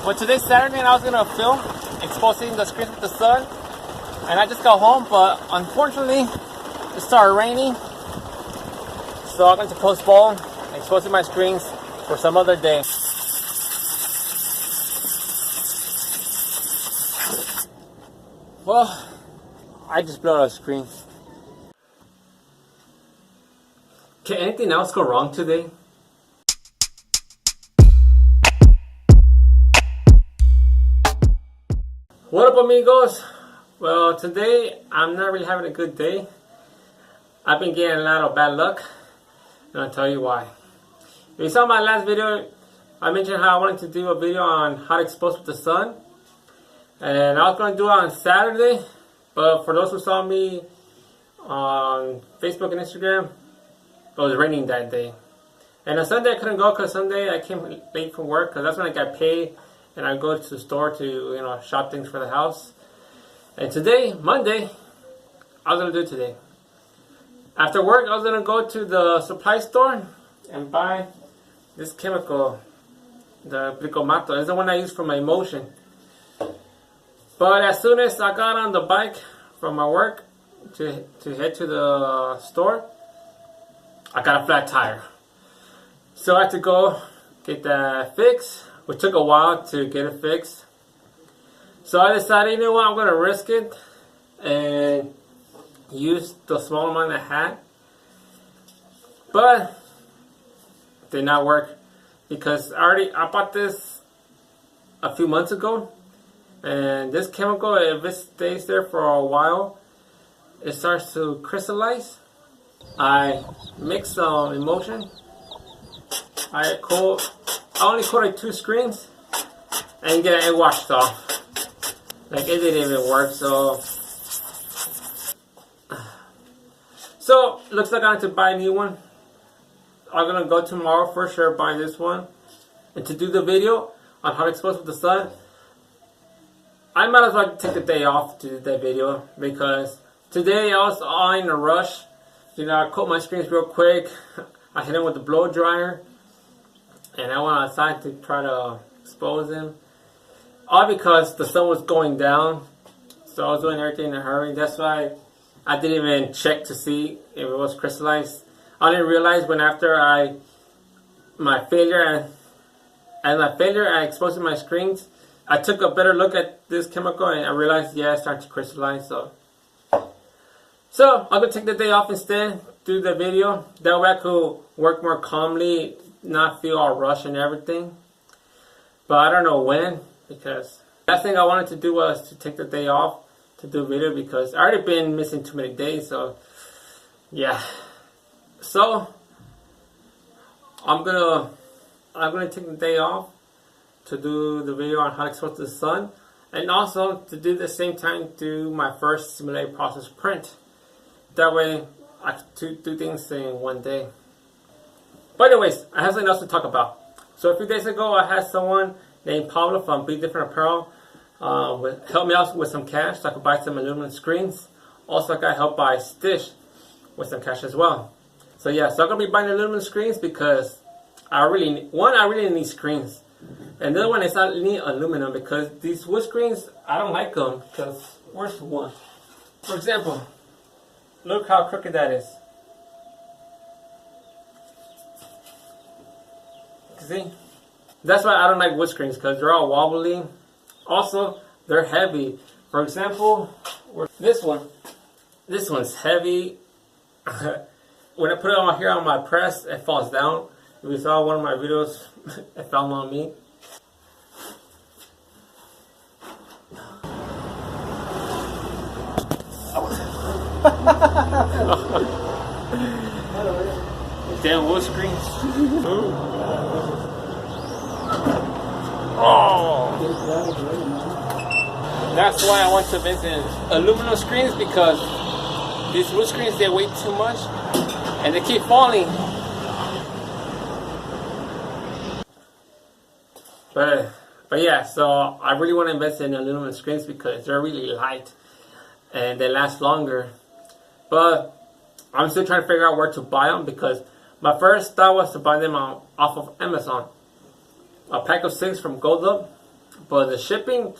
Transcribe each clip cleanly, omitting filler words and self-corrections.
Well, today's Saturday and I was going to film exposing the screens with the sun. And I just got home, but unfortunately, it started raining. So I'm going to postpone exposing my screens for some other day. Well, I just blew out a screen. Can anything else go wrong today? What up, amigos? Well, today I'm not really having a good day. I've been getting a lot of bad luck, and I'll tell you why. If you saw my last video, I mentioned how I wanted to do a video on how to expose with the sun. And I was going to do it on Saturday, but for those who saw me on Facebook and Instagram, it was raining that day. And on Sunday I couldn't go because Sunday I came late from work because that's when I got paid and I go to the store to shop things for the house. And today, Monday, I was going to do it today. After work I was going to go to the supply store and buy this chemical, the Glicomato. It's the one I use for my emotion. But as soon as I got on the bike from my work to head to the store, I got a flat tire. So I had to go get that fixed, which took a while to get it fixed. So I decided, you know what, I'm going to risk it and use the small amount I had. But it did not work because I bought this a few months ago. And this chemical, if it stays there for a while, it starts to crystallize. I mix some emulsion. I only coated 2 screens, and yeah, it washed off. Like it didn't even work. So looks like I have to buy a new one. I'm gonna go tomorrow for sure buy this one, and to do the video on how to expose with the sun. I might as well take the day off to do that video because today I was all in a rush. I coat my screens real quick. I hit them with the blow dryer, and I went outside to try to expose them. All because the sun was going down, so I was doing everything in a hurry. That's why I didn't even check to see if it was crystallized. I didn't realize when after my failure at exposing my screens, I took a better look at this chemical and I realized, yeah, it's starting to crystallize. So I'm going to take the day off instead, do the video. That way I could work more calmly, not feel all rushed and everything. But I don't know when, because last thing I wanted to do was to take the day off to do a video because I already been missing too many days. So yeah. So I'm gonna take the day off to do the video on how to expose the sun, and also to do the same time do my first simulated process print. That way I can do things in one day. But anyways, I have something else to talk about. So a few days ago I had someone named Pablo from Be Different Apparel help me out with some cash so I could buy some aluminum screens. Also I got help by Stitch with some cash as well. So yeah, so I'm going to be buying aluminum screens because I really need screens. And the other one is I need aluminum because these wood screens, I don't like them because where's one? For example, look how crooked that is. See? That's why I don't like wood screens because they're all wobbly. Also, they're heavy. For example, this one's heavy. When I put it on here on my press, it falls down. If you saw one of my videos, it fell on me. Damn wood screens. Oh. That's why I want to invest in aluminum screens because these wood screens, they weigh too much and they keep falling. But yeah, so I really want to invest in aluminum screens because they're really light and they last longer. But I'm still trying to figure out where to buy them because my first thought was to buy them off of Amazon. A pack of 6 from Gold Up. But the shipping,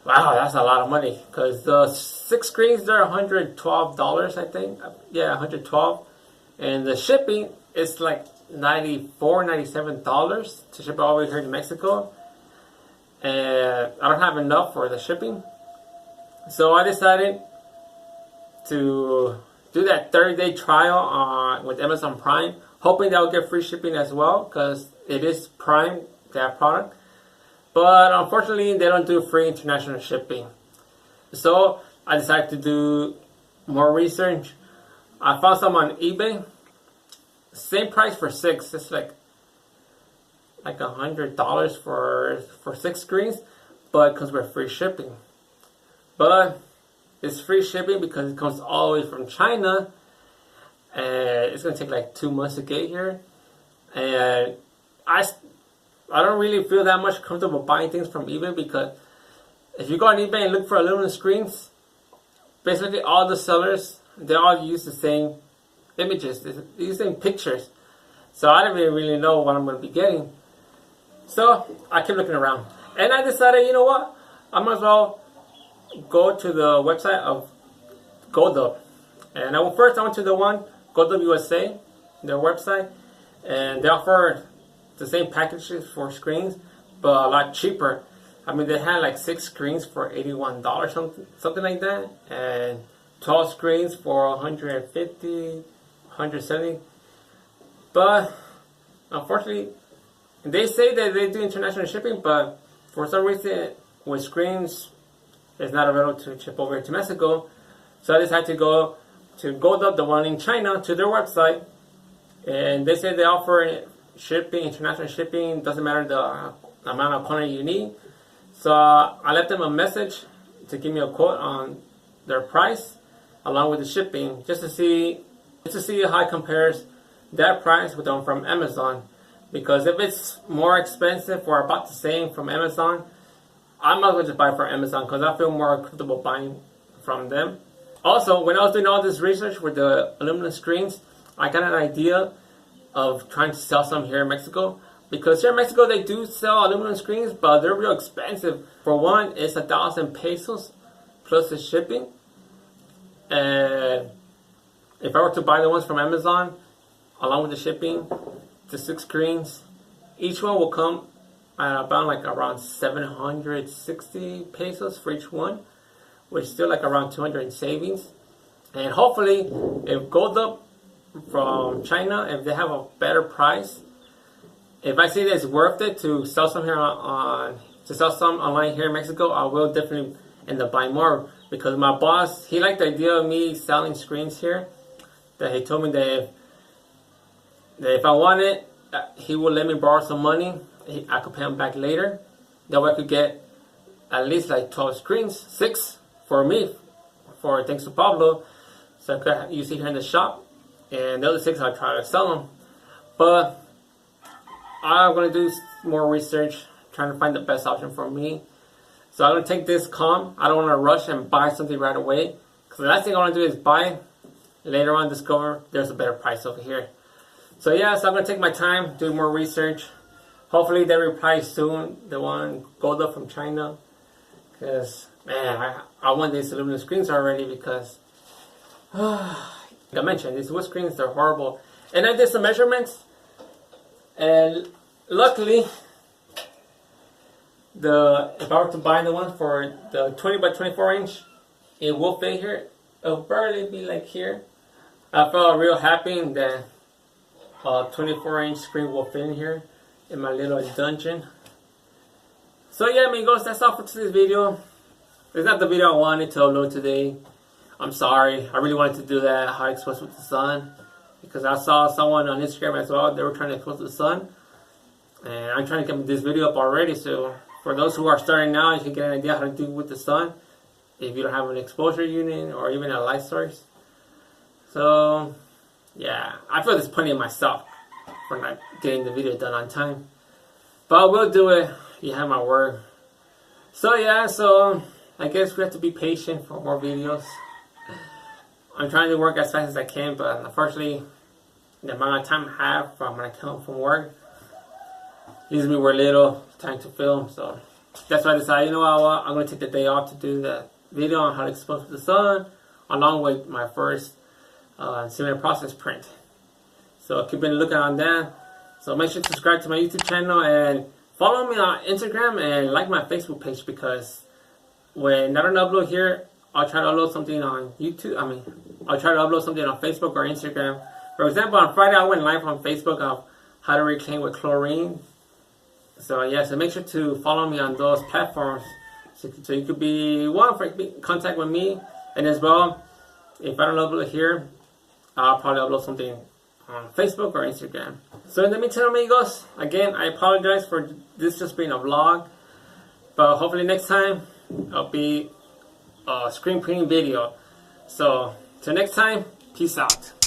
wow, that's a lot of money. Because the 6 screens, they're $112, I think. Yeah, $112. And the shipping is like $94, $97 to ship it all the way here to Mexico. And I don't have enough for the shipping. So I decided to do that 30-day trial with Amazon Prime, hoping that I'll get free shipping as well, because it is Prime, that product. But unfortunately, they don't do free international shipping. So I decided to do more research. I found some on eBay. Same price for 6. It's like $100 for 6 screens, but it comes with free shipping. But it's free shipping because it comes all the way from China, and it's gonna take like 2 months to get here. And I don't really feel that much comfortable buying things from eBay, because if you go on eBay and look for aluminum screens, basically all the sellers, they all use the same images, the same pictures. So I don't really know what I'm going to be getting. So I kept looking around, and I decided, you know what, I might as well go to the website of GoDub. And I went to the one, GoDub USA, their website, and they offer the same packages for screens, but a lot cheaper. I mean, they had like 6 screens for $81, something like that, and 12 screens for $150, $170. But unfortunately, they say that they do international shipping, but for some reason, with screens, it's not available to ship over to Mexico. So I decided to go to GoDub, the one in China, to their website, and they say they offer shipping, international shipping. Doesn't matter the amount of quantity you need. So I left them a message to give me a quote on their price along with the shipping, just to see how it compares that price with the one from Amazon. Because if it's more expensive or about the same from Amazon, I might as well just buy from Amazon, because I feel more comfortable buying from them. Also, when I was doing all this research with the aluminum screens, I got an idea of trying to sell some here in Mexico. Because here in Mexico, they do sell aluminum screens, but they're real expensive. For one, it's 1,000 pesos plus the shipping. And if I were to buy the ones from Amazon, along with the shipping, the 6 screens, each one will come at about like around 760 pesos for each one, which is still like around 200 in savings. And hopefully, if GoDub from China, if they have a better price, if I see that it's worth it to sell some here online here in Mexico, I will definitely end up buying more. Because my boss, he liked the idea of me selling screens here. That he told me that if I want it, he would let me borrow some money. I could pay him back later. That way I could get at least like 12 screens, 6 for me, for thanks to Pablo. So I could use it here in the shop, and the other 6 I'll try to sell them. But I'm going to do more research, trying to find the best option for me. So I'm going to take this calm. I don't want to rush and buy something right away. Because the last thing I want to do is buy, later on discover there's a better price over here. So yeah, so I'm going to take my time, do more research. Hopefully they reply soon, the one GoDub from China. Because, man, I want these aluminum screens already, because, like I mentioned, these wood screens, they're horrible. And I did some measurements. And luckily, if I were to buy the one for the 20 by 24 inch, it will fit here. It'll barely be like here. I felt real happy that a 24 inch screen will fit in here in my little dungeon. So yeah, amigos, that's all for today's video. It's not the video I wanted to upload today. I'm sorry. I really wanted to do that, how to expose with the sun. Because I saw someone on Instagram as well, they were trying to expose the sun. And I'm trying to get this video up already, so for those who are starting now, you can get an idea how to do with the sun if you don't have an exposure unit or even a light source. So, yeah, I feel disappointed in myself for not getting the video done on time. But I will do it. You have my word. So, yeah, I guess we have to be patient for more videos. I'm trying to work as fast as I can, but unfortunately, the amount of time I have from when I come home from work leaves me with little time to film. So that's why I decided, you know what, I'm going to take the day off to do the video on how to expose the sun, along with my first similar process print. So keep on looking on that. So make sure to subscribe to my YouTube channel and follow me on Instagram and like my Facebook page, because when I don't upload here, I'll try to upload something on YouTube. I'll try to upload something on Facebook or Instagram. For example, on Friday I went live on Facebook of how to reclaim with chlorine. So yeah, so make sure to follow me on those platforms, so you could be in contact with me. And as well, if I don't upload here, I'll probably upload something on Facebook or Instagram. So in the meantime, amigos, again, I apologize for this just being a vlog, but hopefully next time it'll be a screen printing video. So till next time, peace out.